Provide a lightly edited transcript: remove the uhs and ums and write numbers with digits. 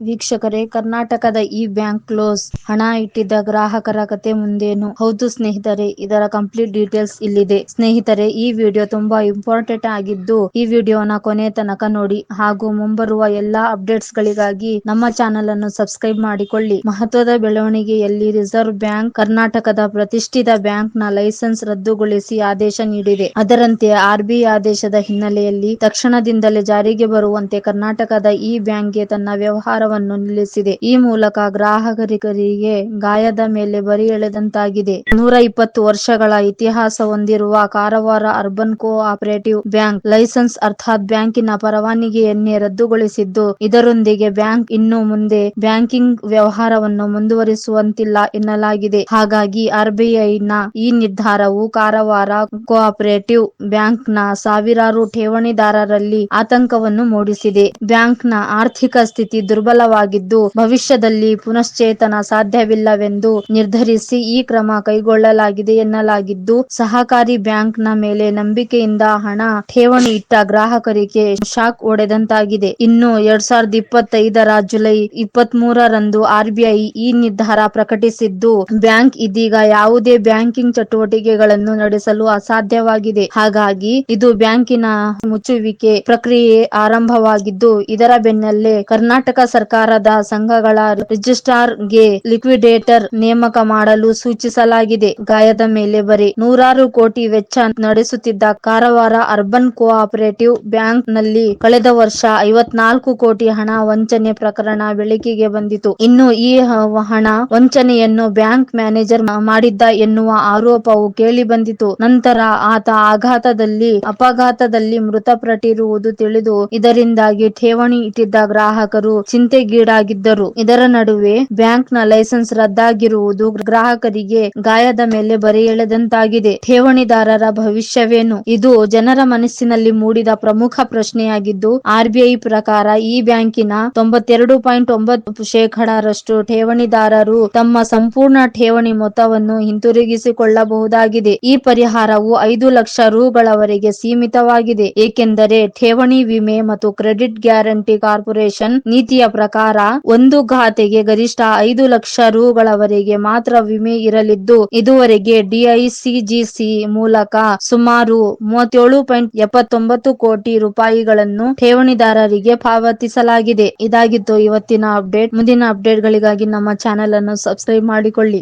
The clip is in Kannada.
ವೀಕ್ಷಕರೇ, ಕರ್ನಾಟಕದ ಈ ಬ್ಯಾಂಕ್ ಕ್ಲೋಸ್. ಹಣ ಇಟ್ಟಿದ್ದ ಗ್ರಾಹಕರ ಕತೆ ಮುಂದೇನು? ಹೌದು ಸ್ನೇಹಿತರೆ, ಇದರ ಕಂಪ್ಲೀಟ್ ಡೀಟೇಲ್ಸ್ ಇಲ್ಲಿದೆ. ಸ್ನೇಹಿತರೆ, ಈ ವಿಡಿಯೋ ತುಂಬಾ ಇಂಪಾರ್ಟೆಂಟ್ ಆಗಿದ್ದು ಈ ವಿಡಿಯೋನ ಕೊನೆ ತನಕ ನೋಡಿ ಹಾಗೂ ಮುಂಬರುವ ಎಲ್ಲಾ ಅಪ್ಡೇಟ್ಸ್ ಗಳಿಗಾಗಿ ನಮ್ಮ ಚಾನೆಲ್ ಅನ್ನು ಸಬ್ಸ್ಕ್ರೈಬ್ ಮಾಡಿಕೊಳ್ಳಿ. ಮಹತ್ವದ ಬೆಳವಣಿಗೆಯಲ್ಲಿ ರಿಸರ್ವ್ ಬ್ಯಾಂಕ್ ಕರ್ನಾಟಕದ ಪ್ರತಿಷ್ಠಿತ ಬ್ಯಾಂಕ್ ನ ಲೈಸೆನ್ಸ್ ರದ್ದುಗೊಳಿಸಿ ಆದೇಶ ನೀಡಿದೆ. ಅದರಂತೆ ಆರ್ಬಿಐ ಆದೇಶದ ಹಿನ್ನೆಲೆಯಲ್ಲಿ ತಕ್ಷಣದಿಂದಲೇ ಜಾರಿಗೆ ಬರುವಂತೆ ಕರ್ನಾಟಕದ ಈ ಬ್ಯಾಂಕ್ಗೆ ತನ್ನ ವ್ಯವಹಾರವನ್ನು ನಿಲ್ಲಿಸಿದೆ. ಈ ಮೂಲಕ ಗ್ರಾಹಕರಿಗೆ ಗಾಯದ ಮೇಲೆ ಬರೆ ಎಳೆದಂತಾಗಿದೆ. 120 ವರ್ಷಗಳ ಇತಿಹಾಸ ಹೊಂದಿರುವ Karwar urban co operative bank licence ಅರ್ಥಾತ್ ಬ್ಯಾಂಕಿನ ಪರವಾನಗಿಯನ್ನೇ ರದ್ದುಗೊಳಿಸಿದ್ದು, ಇದರೊಂದಿಗೆ ಬ್ಯಾಂಕ್ ಇನ್ನು ಮುಂದೆ ಬ್ಯಾಂಕಿಂಗ್ ವ್ಯವಹಾರವನ್ನು ಮುಂದುವರಿಸುವಂತಿಲ್ಲ ಎನ್ನಲಾಗಿದೆ. ಹಾಗಾಗಿ ಆರ್ಬಿಐನ ಈ ನಿರ್ಧಾರವು ಕಾರವಾರ ಕೋಆಪರೇಟಿವ್ ಬ್ಯಾಂಕ್ ನ ಸಾವಿರಾರು ಠೇವಣಿದಾರರಲ್ಲಿ ಆತಂಕವನ್ನು ಮೂಡಿಸಿದೆ. ಬ್ಯಾಂಕ್ನ ಆರ್ಥಿಕ ಸ್ಥಿತಿ ದುರ್ಬಲವಾಗಿದ್ದು ಭವಿಷ್ಯದಲ್ಲಿ ಪುನಶ್ಚೇತನ ಸಾಧ್ಯವಿಲ್ಲವೆಂದು ನಿರ್ಧರಿಸಿ ಈ ಕ್ರಮ ಕೈಗೊಳ್ಳಲಾಗಿದೆ ಎನ್ನಲಾಗಿದ್ದು, ಸಹಕಾರಿ ಬ್ಯಾಂಕ್ ನ ಮೇಲೆ ನಂಬಿಕೆಯಿಂದ ಹಣ ಠೇವಣಿ ಇಟ್ಟ ಗ್ರಾಹಕರಿಗೆ ಶಾಕ್ ಹೊಡೆದಂತಾಗಿದೆ. ಇನ್ನು 2025ರ ಜುಲೈ 23ರಂದು ಆರ್ಬಿಐ ಈ ನಿರ್ಧಾರ ಪ್ರಕಟಿಸಿದ್ದು, ಬ್ಯಾಂಕ್ ಇದೀಗ ಯಾವುದೇ ಬ್ಯಾಂಕಿಂಗ್ ಚಟುವಟಿಕೆಗಳನ್ನು ನಡೆಸಲು ಅಸಾಧ್ಯವಾಗಿದೆ. ಹಾಗಾಗಿ ಇದು ಬ್ಯಾಂಕಿನ ಮುಚ್ಚುವಿಕೆ ಪ್ರಕ್ರಿಯೆ ಆರಂಭವಾಗಿದ್ದು, ಇದರ ಬೆನ್ನಲ್ಲೇ ಕರ್ನಾಟಕ ಸರ್ಕಾರದ ಸಂಘಗಳ ರಿಜಿಸ್ಟ್ರಾರ್ ಗೆ ಲಿಕ್ವಿಡೇಟರ್ ನೇಮಕ ಮಾಡಲು ಸೂಚಿಸಲಾಗಿದೆ. ಗಾಯದ ಮೇಲೆ ಬರೆ. ನೂರಾರು ಕೋಟಿ ವೆಚ್ಚ ನಡೆಸುತ್ತಿದ್ದ Karwar urban co operative bank ನಲ್ಲಿ ಕಳೆದ ವರ್ಷ 54 ಕೋಟಿ ಹಣ ವಂಚನೆ ಪ್ರಕರಣ ಬೆಳಕಿಗೆ ಬಂದಿತು. ಇನ್ನು ಈ ಹಣ ವಂಚನೆಯನ್ನು ಬ್ಯಾಂಕ್ ಮ್ಯಾನೇಜರ್ ಮಾಡಿದ್ದ ಎನ್ನುವ ಆರೋಪವು ಕೇಳಿ ಬಂದಿತು. ನಂತರ ಆತ ಅಪಘಾತದಲ್ಲಿ ಮೃತಪಟ್ಟಿರುವುದು ತಿಳಿದು ಇದರಿಂದಾಗಿ ಠೇವಣಿ ಇಟ್ಟಿದ್ದ ಗ್ರಾಹಕರು ಚಿಂತೆಗೀಡಾಗಿದ್ದರು. ಇದರ ನಡುವೆ ಬ್ಯಾಂಕ್ ನ ಲೈಸೆನ್ಸ್ ರದ್ದಾಗಿರುವುದು ಗ್ರಾಹಕರಿಗೆ ಗಾಯದ ಮೇಲೆ ಬರೆ ಎಳೆದಂತಾಗಿದೆ. ಠೇವಣಿದಾರರ ಭವಿಷ್ಯವೇನು? ಇದು ಜನರ ಮನಸ್ಸಿನಲ್ಲಿ ಮೂಡಿದ ಪ್ರಮುಖ ಪ್ರಶ್ನೆಯಾಗಿದ್ದು, ಆರ್ಬಿಐ ಪ್ರಕಾರ ಈ ಬ್ಯಾಂಕಿನ 92.9% ಠೇವಣಿದಾರರು ತಮ್ಮ ಸಂಪೂರ್ಣ ಠೇವಣಿ ಮೊತ್ತವನ್ನು ಹಿಂತಿರುಗಿಸಿಕೊಳ್ಳಬಹುದಾಗಿದೆ. ಈ ಪರಿಹಾರವು 5 ಲಕ್ಷ ರುಗಳವರೆಗೆ ಸೀಮಿತವಾಗಿದೆ. ಏಕೆಂದರೆ ಠೇವಣಿ ವಿಮೆ ಮತ್ತು ಕ್ರೆಡಿಟ್ ಗ್ಯಾರಂಟಿ ಕಾರ್ಪೊರೇಷನ್ ನೀತಿಯ ಪ್ರಕಾರ ಒಂದು ಖಾತೆಗೆ ಗರಿಷ್ಠ 5 ಲಕ್ಷ ರುಗಳವರೆಗೆ ಮಾತ್ರ ವಿಮೆ ಇರಲಿದ್ದು, ಇದುವರೆಗೆ ಡಿಐಸಿಜಿಸಿ ಮೂಲಕ ಸುಮಾರು 37.79 ಕೋಟಿ ರೂಪಾಯಿಗಳನ್ನು ಠೇವಣಿದಾರರಿಗೆ ಪಾವತಿಸಲಾಗಿದೆ. ಇದಾಗಿತ್ತು ಇವತ್ತಿನ ಅಪ್ಡೇಟ್. ಮುಂದಿನ ಅಪ್ಡೇಟ್ ಗಳಿಗಾಗಿ ನಮ್ಮ ಚಾನೆಲ್ ಅನ್ನು ಸಬ್ಸ್ಕ್ರೈಬ್ ಮಾಡಿಕೊಳ್ಳಿ.